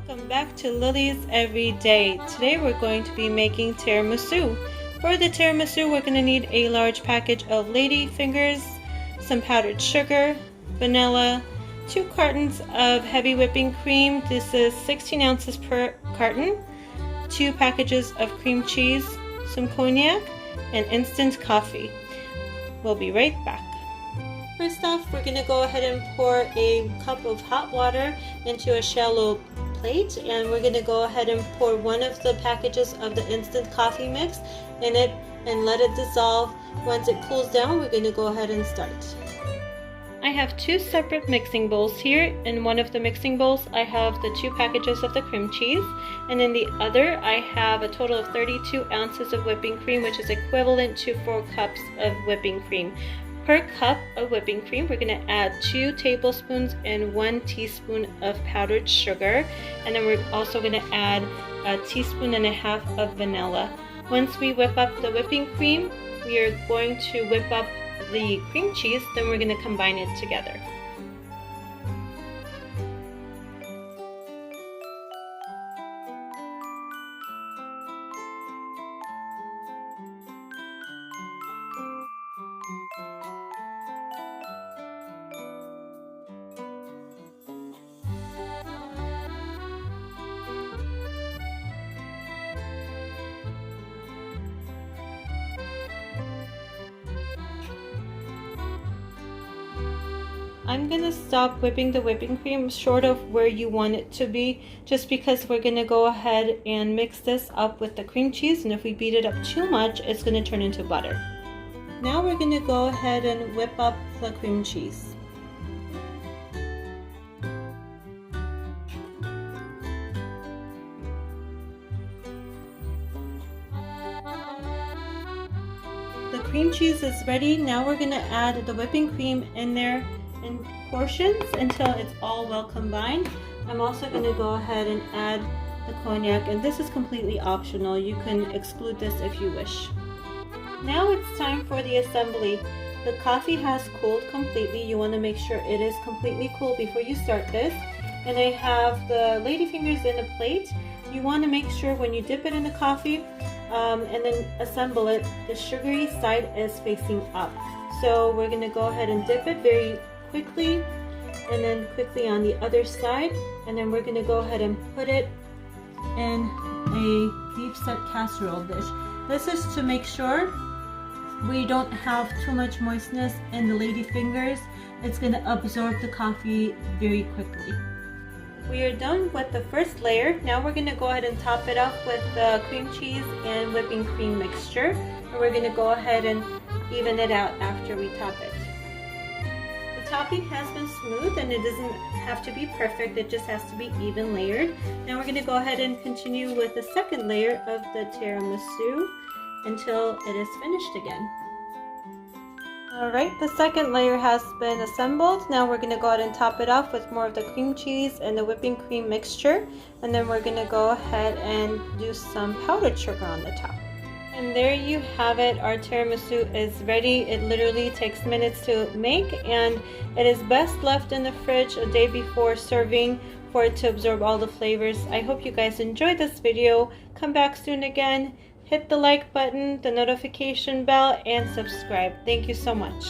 Welcome back to Lily's Everyday. Today we're going to be making tiramisu. For the tiramisu, we're going to need a large package of lady fingers, some powdered sugar, vanilla, 2 cartons of heavy whipping cream. This is 16 ounces per carton, 2 packages of cream cheese, some cognac, and instant coffee. We'll be right back. First off, we're going to go ahead and pour a cup of hot water into a shallow plate, and we're going to go ahead and pour one of the packages of the instant coffee mix in it and let it dissolve. Once it cools down, we're going to go ahead and start. I have 2 separate mixing bowls here. In one of the mixing bowls I have the 2 packages of the cream cheese, and in the other I have a total of 32 ounces of whipping cream, which is equivalent to 4 cups of whipping cream. Per cup of whipping cream, we're going to add 2 tablespoons and 1 teaspoon of powdered sugar, and then we're also going to add a teaspoon and a half of vanilla. Once we whip up the whipping cream, we are going to whip up the cream cheese, then we're going to combine it together. I'm going to stop whipping the whipping cream short of where you want it to be, just because we're going to go ahead and mix this up with the cream cheese, and if we beat it up too much, it's going to turn into butter. Now we're going to go ahead and whip up the cream cheese. The cream cheese is ready. Now we're going to add the whipping cream in there in portions until it's all well combined. I'm also going to go ahead and add the cognac, and this is completely optional. You can exclude this if you wish. Now it's time for the assembly. The coffee has cooled completely. You want to make sure it is completely cool before you start this. And I have the lady fingers in a plate. You want to make sure when you dip it in the coffee and then assemble it, the sugary side is facing up. So we're going to go ahead and dip it very quickly, and then quickly on the other side, and then we're going to go ahead and put it in a deep set casserole dish. This is to make sure we don't have too much moistness in the lady fingers. It's going to absorb the coffee very quickly. We are done with the first layer. Now we're going to go ahead and top it off with the cream cheese and whipping cream mixture, and we're going to go ahead and even it out after we top it. The topping has been smooth, and it doesn't have to be perfect, it just has to be even layered. Now we're going to go ahead and continue with the second layer of the tiramisu until it is finished again. Alright, the second layer has been assembled. Now we're going to go ahead and top it off with more of the cream cheese and the whipping cream mixture, and then we're going to go ahead and do some powdered sugar on the top. And there you have it. Our tiramisu is ready. It literally takes minutes to make, and it is best left in the fridge a day before serving for it to absorb all the flavors. I hope you guys enjoyed this video. Come back soon again. Hit the like button, the notification bell, and subscribe. Thank you so much.